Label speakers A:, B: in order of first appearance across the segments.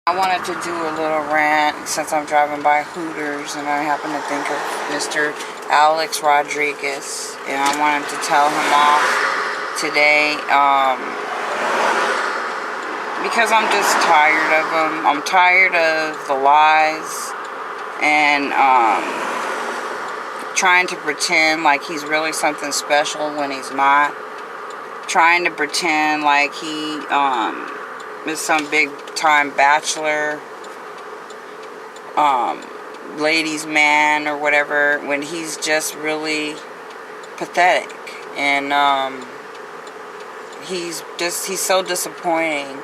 A: I wanted to do a little rant since I'm driving by Hooters and I happen to think of Mr. Alex Rodriguez, and I wanted to tell him off today because I'm just tired of him. I'm tired of the lies and trying to pretend like he's really something special when he's not. Trying to pretend like he is some big time bachelor, ladies man or whatever, when he's just really pathetic. And he's so disappointing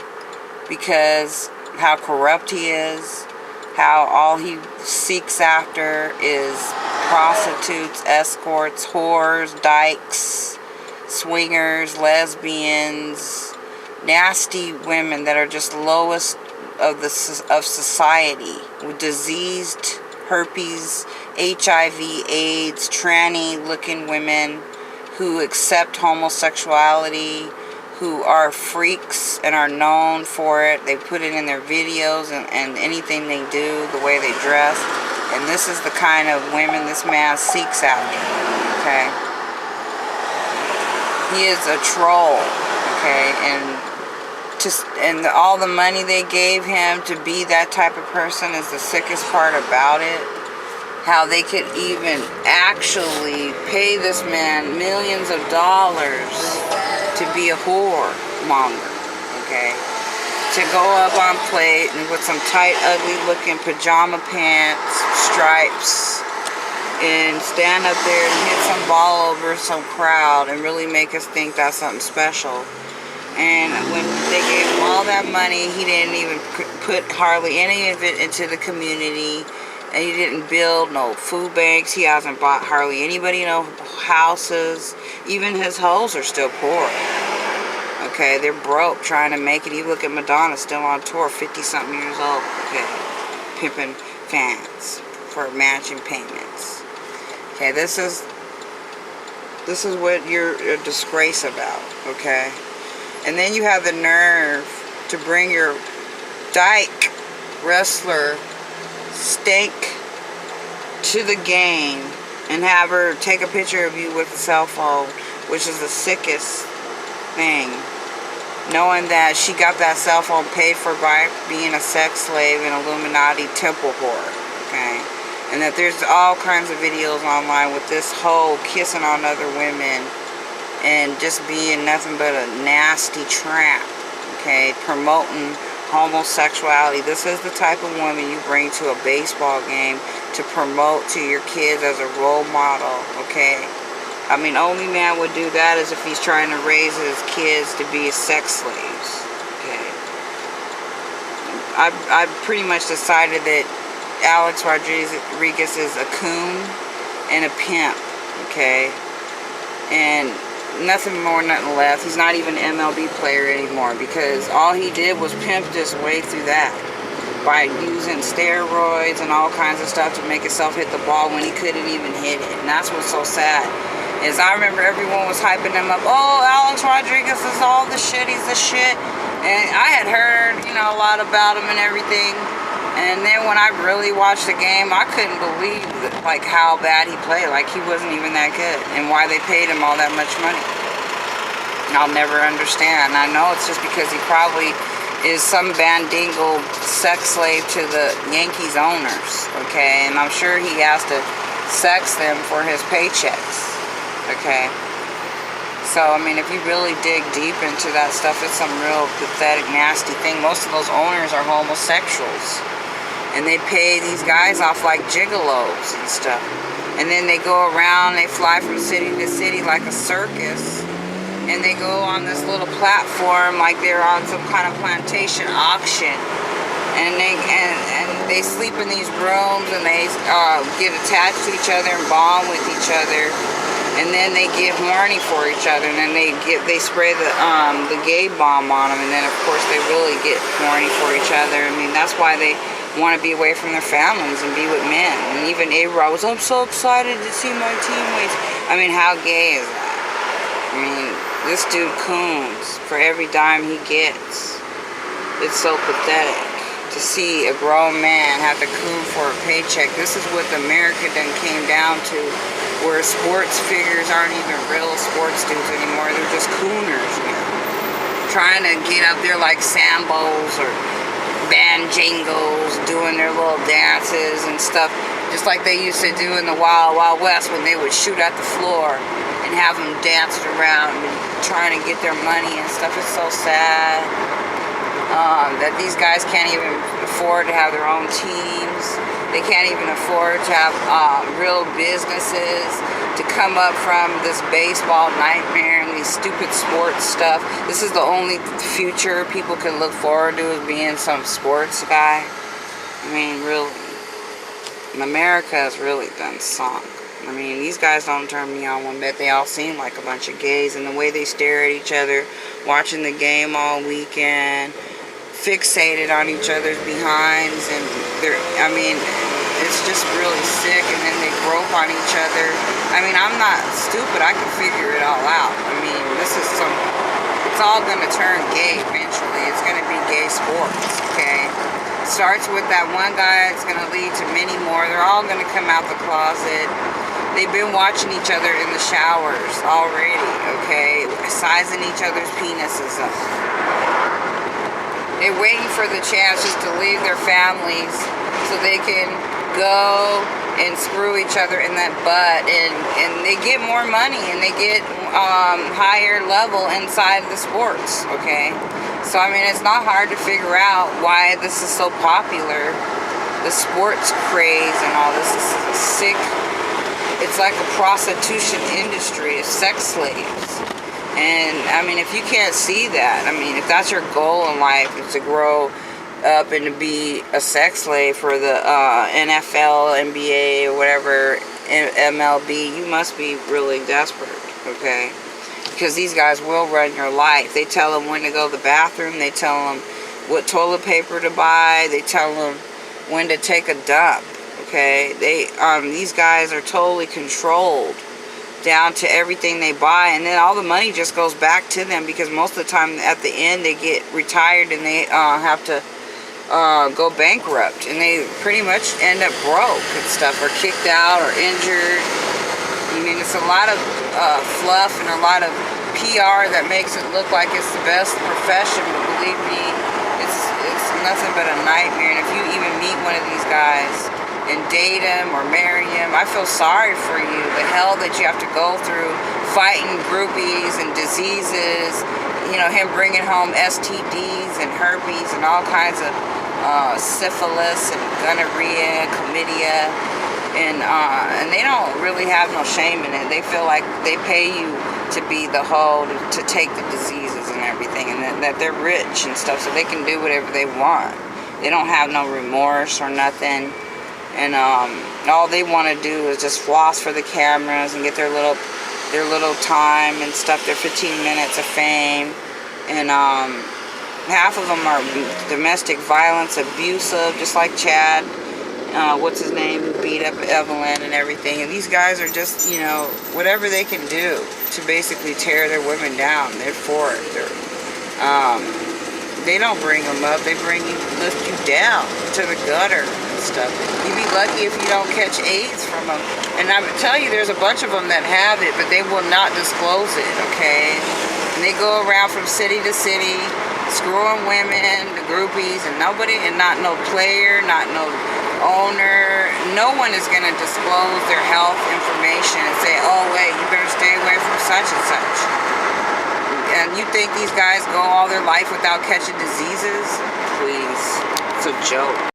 A: because how corrupt he is, how all he seeks after is prostitutes, escorts, whores, dykes, swingers, lesbians, nasty women that are just lowest of society, with diseased herpes, HIV, AIDS, tranny looking women who accept homosexuality, who are freaks and are known for it. They put it in their videos and anything they do, the way they dress. And this is the kind of women this man seeks after, okay? He is a troll, okay? And all the money they gave him to be that type of person is the sickest part about it. How they could even actually pay this man millions of dollars to be a whoremonger, okay? To go up on plate and with some tight, ugly looking pajama pants, stripes, and stand up there and hit some ball over some crowd and really make us think that's something special. And when they gave him all that money, he didn't even put hardly any of it into the community. And he didn't build no food banks. He hasn't bought hardly anybody no houses. Even his hoes are still poor. Okay, they're broke trying to make it. You look at Madonna, still on tour, 50-something years old. Okay, pimping fans for matching payments. Okay, this is what you're a disgrace about. Okay. And then you have the nerve to bring your dyke wrestler stink to the game and have her take a picture of you with a cell phone, which is the sickest thing. Knowing that she got that cell phone paid for by being a sex slave and Illuminati temple whore, okay? And that there's all kinds of videos online with this hoe kissing on other women and just being nothing but a nasty tramp, okay, promoting homosexuality. This is the type of woman you bring to a baseball game to promote to your kids as a role model, okay? I mean, only man would do that is if he's trying to raise his kids to be sex slaves, okay? I've pretty much decided that Alex Rodriguez is a coon and a pimp, okay? And nothing more, nothing less. He's not even an MLB player anymore because all he did was pimp his way through that by using steroids and all kinds of stuff to make himself hit the ball when he couldn't even hit it. And that's what's so sad is I remember everyone was hyping him up. Oh, Alex Rodriguez is all the shit. He's the shit. And I had heard, a lot about him and everything. And then when I really watched the game, I couldn't believe how bad he played. Like he wasn't even that good, and why they paid him all that much money. I'll never understand. I know it's just because he probably is some bandingle sex slave to the Yankees owners, okay? And I'm sure he has to sex them for his paychecks, okay? So, I mean, if you really dig deep into that stuff, it's some real pathetic, nasty thing. Most of those owners are homosexuals. And they pay these guys off like gigolos and stuff. And then they go around, they fly from city to city like a circus. And they go on this little platform like they're on some kind of plantation auction. And they sleep in these rooms and they get attached to each other and bond with each other. And then they get horny for each other. And then they spray the gay bomb on them. And then, of course, they really get horny for each other. I mean, that's why they want to be away from their families and be with men. And even A-Rod was, I'm so excited to see my teammates. I mean, how gay is that? I mean, this dude coons for every dime he gets. It's so pathetic to to see a grown man have to coon for a paycheck. This is what America done came down to, where sports figures aren't even real sports dudes anymore. They're just cooners now, trying to get up there like Sambos or Banjangos, doing their little dances and stuff, just like they used to do in the Wild Wild West when they would shoot at the floor and have them dancing around and trying to get their money and stuff. It's so sad that these guys can't even afford to have their own teams. They can't even afford to have real businesses to come up from this baseball nightmare and these stupid sports stuff. This is the only future people can look forward to, is being some sports guy. I mean, really, America has really done sunk. I mean, these guys don't turn me on one bit. They all seem like a bunch of gays, and the way they stare at each other, watching the game all weekend, fixated on each other's behinds, and I mean, it's just really sick. And then they grope on each other. I mean, I'm not stupid. I can figure it all out. I mean, it's all gonna turn gay eventually. It's gonna be gay sports, okay? It starts with that one guy. It's gonna lead to many more. They're all gonna come out the closet. They've been watching each other in the showers already, okay? Sizing each other's penises up. They're waiting for the chance just to leave their families so they can go and screw each other in that butt. And they get more money and they get higher level inside the sports, okay? So, I mean, it's not hard to figure out why this is so popular. The sports craze and all this is sick. It's like a prostitution industry of sex slaves. And, I mean, if you can't see that, I mean, if that's your goal in life, is to grow up and to be a sex slave for the NFL, NBA, or whatever, MLB, you must be really desperate, okay? Because these guys will run your life. They tell them when to go to the bathroom. They tell them what toilet paper to buy. They tell them when to take a dump. Okay, these guys are totally controlled down to everything they buy, and then all the money just goes back to them, because most of the time at the end they get retired and they have to go bankrupt, and they pretty much end up broke and stuff, or kicked out or injured. I mean, it's a lot of fluff and a lot of PR that makes it look like it's the best profession, but believe me, it's nothing but a nightmare. And if you even meet one of these guys and date him or marry him, I feel sorry for you. The hell that you have to go through fighting groupies and diseases, you know, him bringing home STDs and herpes and all kinds of syphilis and gonorrhea, chlamydia, and they don't really have no shame in it. They feel like they pay you to be the hoe, to take the diseases and everything, and that they're rich and stuff, so they can do whatever they want. They don't have no remorse or nothing. And all they want to do is just floss for the cameras and get their little time and stuff, their 15 minutes of fame. And half of them are domestic violence, abusive, just like Chad. What's his name? Who beat up Evelyn and everything. And these guys are just, you know, whatever they can do to basically tear their women down. They're for it. They don't bring them up. They lift you down to the gutter and stuff. You'd be lucky if you don't catch AIDS from them. And I would tell you, there's a bunch of them that have it, but they will not disclose it, okay? And they go around from city to city, screwing women, the groupies, and nobody, and not no player, not no owner. No one is going to disclose their health information and say, oh, wait, you better stay away from such and such. And you think these guys go all their life without catching diseases? Please. It's a joke.